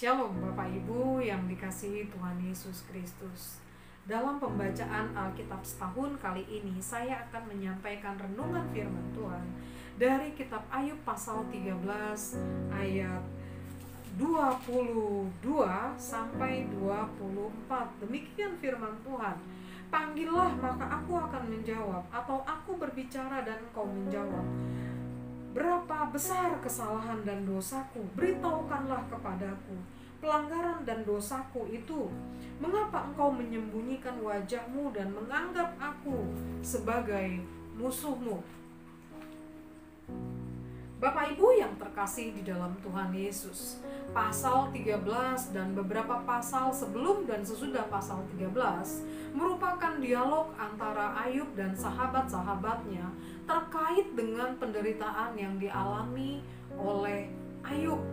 Shalom Bapak Ibu yang dikasihi Tuhan Yesus Kristus. Dalam pembacaan Alkitab setahun kali ini, saya akan menyampaikan renungan firman Tuhan dari kitab Ayub pasal 13 ayat 22 sampai 24. Demikian firman Tuhan. Panggillah maka aku akan menjawab, atau aku berbicara dan engkau menjawab. Berapa besar kesalahan dan dosaku, beritahukanlah kepadaku pelanggaran dan dosaku itu. Mengapa engkau menyembunyikan wajahmu dan menganggap aku sebagai musuhmu? Bapak Ibu yang terkasih di dalam Tuhan Yesus, pasal 13 dan beberapa pasal sebelum dan sesudah pasal 13 merupakan dialog antara Ayub dan sahabat-sahabatnya terkait dengan penderitaan yang dialami oleh Ayub.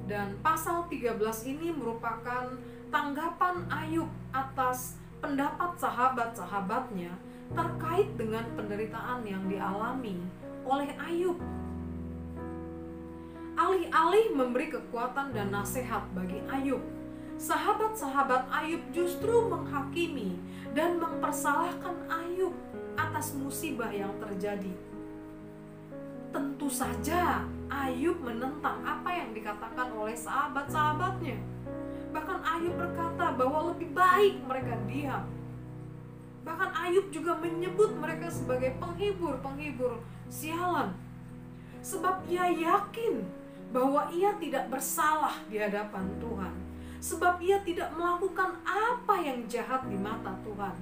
Dan pasal 13 ini merupakan tanggapan Ayub atas pendapat sahabat-sahabatnya terkait dengan penderitaan yang dialami oleh Ayub. Alih-alih memberi kekuatan dan nasihat bagi Ayub, sahabat-sahabat Ayub justru menghakimi dan mempersalahkan Ayub atas musibah yang terjadi. Tentu saja Ayub menentang apa yang dikatakan oleh sahabat-sahabatnya. Bahkan Ayub berkata bahwa lebih baik mereka diam. Bahkan Ayub juga menyebut mereka sebagai penghibur sialan. Sebab ia yakin bahwa ia tidak bersalah di hadapan Tuhan. Sebab ia tidak melakukan apa yang jahat di mata Tuhan.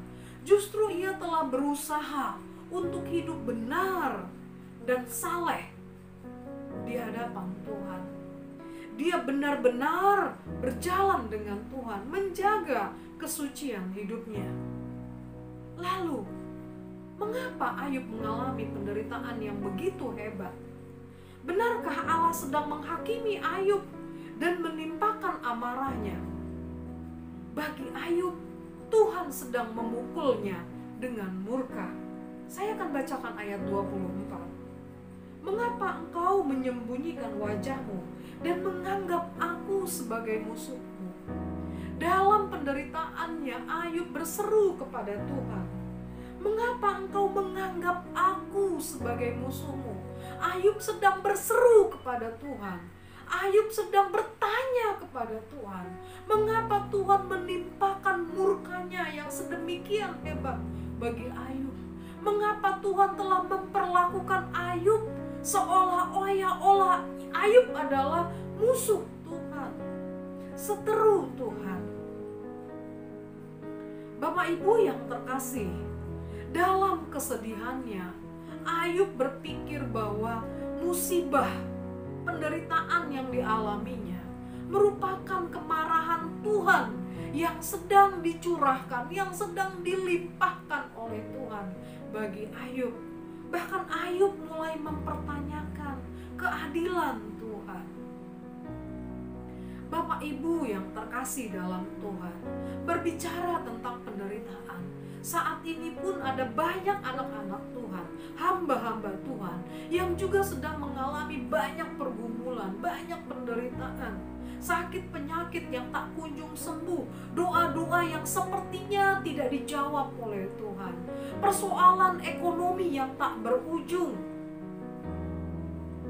Justru ia telah berusaha untuk hidup benar dan saleh di hadapan Tuhan. Dia benar-benar berjalan dengan Tuhan, menjaga kesucian hidupnya. Lalu, mengapa Ayub mengalami penderitaan yang begitu hebat? Benarkah Allah sedang menghakimi Ayub dan menimpakan amarahnya? Bagi Ayub, Tuhan sedang memukulnya dengan murka. Saya akan bacakan ayat 24. Mengapa engkau menyembunyikan wajahmu dan menganggap aku sebagai musuhmu? Dalam penderitaannya Ayub berseru kepada Tuhan. Mengapa engkau menganggap aku sebagai musuhmu? Ayub sedang berseru kepada Tuhan. Ayub sedang bertanya kepada Tuhan, mengapa Tuhan menimpakan murkanya yang sedemikian hebat bagi Ayub? Mengapa Tuhan telah memperlakukan Ayub seolah-olah Ayub adalah musuh Tuhan, seteru Tuhan? Bapak Ibu yang terkasih, dalam kesedihannya Ayub berpikir bahwa musibah, penderitaan yang dialaminya merupakan kemarahan Tuhan yang sedang dicurahkan, yang sedang dilimpahkan oleh Tuhan bagi Ayub. Bahkan Ayub mulai mempertanyakan keadilan Tuhan. Bapak Ibu yang terkasih dalam Tuhan, berbicara tentang penderitaan, saat ini pun ada banyak anak-anak Tuhan, hamba-hamba Tuhan yang juga sedang mengalami banyak pergumulan, banyak penderitaan, sakit penyakit yang tak kunjung sembuh, doa-doa yang sepertinya tidak dijawab oleh Tuhan, persoalan ekonomi yang tak berujung,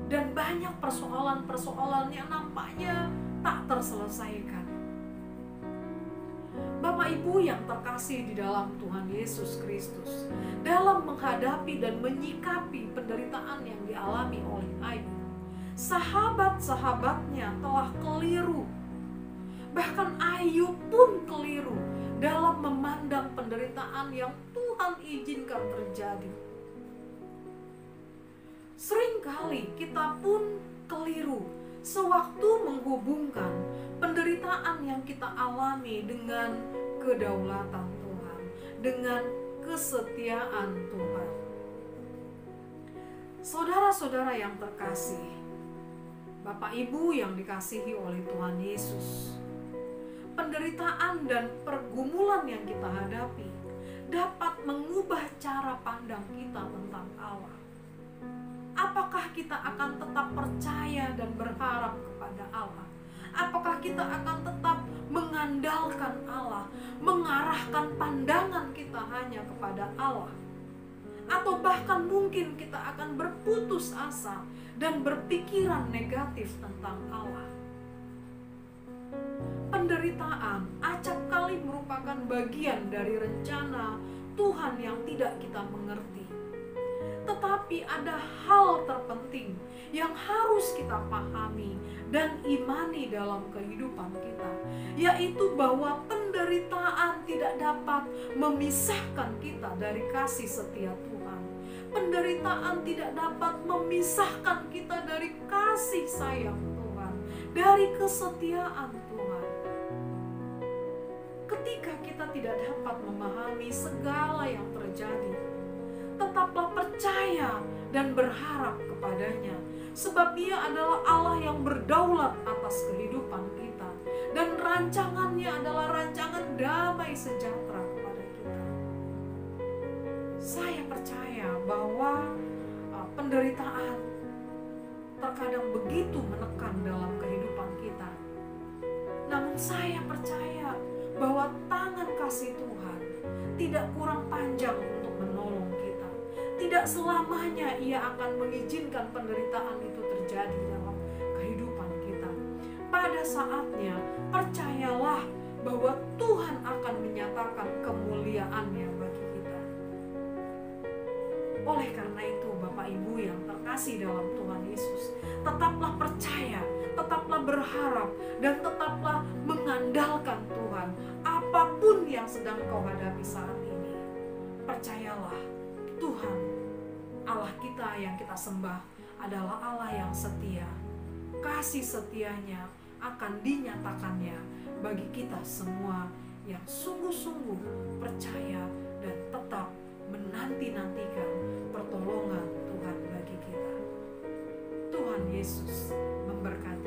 dan banyak persoalan-persoalan yang nampaknya tak terselesaikan. Bapak Ibu yang terkasih di dalam Tuhan Yesus Kristus, dalam menghadapi dan menyikapi penderitaan yang dialami oleh Ayub, sahabat-sahabatnya telah keliru. Bahkan Ayub pun keliru dalam memandang penderitaan yang Tuhan izinkan terjadi. Seringkali kita pun keliru sewaktu menghubungkan penderitaan yang kita alami dengan kedaulatan Tuhan, dengan kesetiaan Tuhan. Saudara-saudara yang terkasih, Bapak Ibu yang dikasihi oleh Tuhan Yesus, penderitaan dan pergumulan yang kita hadapi dapat mengubah cara pandang kita tentang Allah. Apakah kita akan tetap percaya dan berharap kepada kepada Allah? Apakah kita akan tetap mengandalkan Allah, mengarahkan pandangan kita hanya kepada Allah? Atau bahkan mungkin kita akan berputus asa dan berpikiran negatif tentang Allah. Penderitaan acap kali merupakan bagian dari rencana Tuhan yang tidak kita mengerti. Tetapi ada hal terpenting yang harus kita pahami dan imani dalam kehidupan kita, yaitu bahwa penderitaan tidak dapat memisahkan kita dari kasih setia Tuhan. Penderitaan tidak dapat memisahkan kita dari kasih sayang Tuhan, dari kesetiaan Tuhan. Ketika kita tidak dapat memahami segala yang terjadi, tetaplah percaya dan berharap kepadanya, sebab Dia adalah Allah yang berdaulat atas kehidupan kita, dan rancangannya adalah rancangan damai sejahtera kepada kita. Saya percaya bahwa penderitaan terkadang begitu menekan dalam kehidupan kita. Namun saya percaya bahwa tangan kasih Tuhan tidak kurang panjang untuk menolong kita. Tidak selamanya Ia akan mengizinkan penderitaan itu terjadi dalam kehidupan kita. Pada saatnya, percayalah bahwa Tuhan akan menyatakan kemuliaan-Nya bagi kita. Oleh karena itu, Bapak Ibu yang terkasih dalam Tuhan Yesus, tetaplah percaya, tetaplah berharap, dan tetaplah mengandalkan Tuhan. Apapun yang sedang kau hadapi saat ini, percayalah, Tuhan, Allah kita yang kita sembah adalah Allah yang setia. Kasih setianya akan dinyatakannya bagi kita semua yang sungguh-sungguh percaya dan tetap menanti-nantikan pertolongan Tuhan bagi kita. Tuhan Yesus memberkati.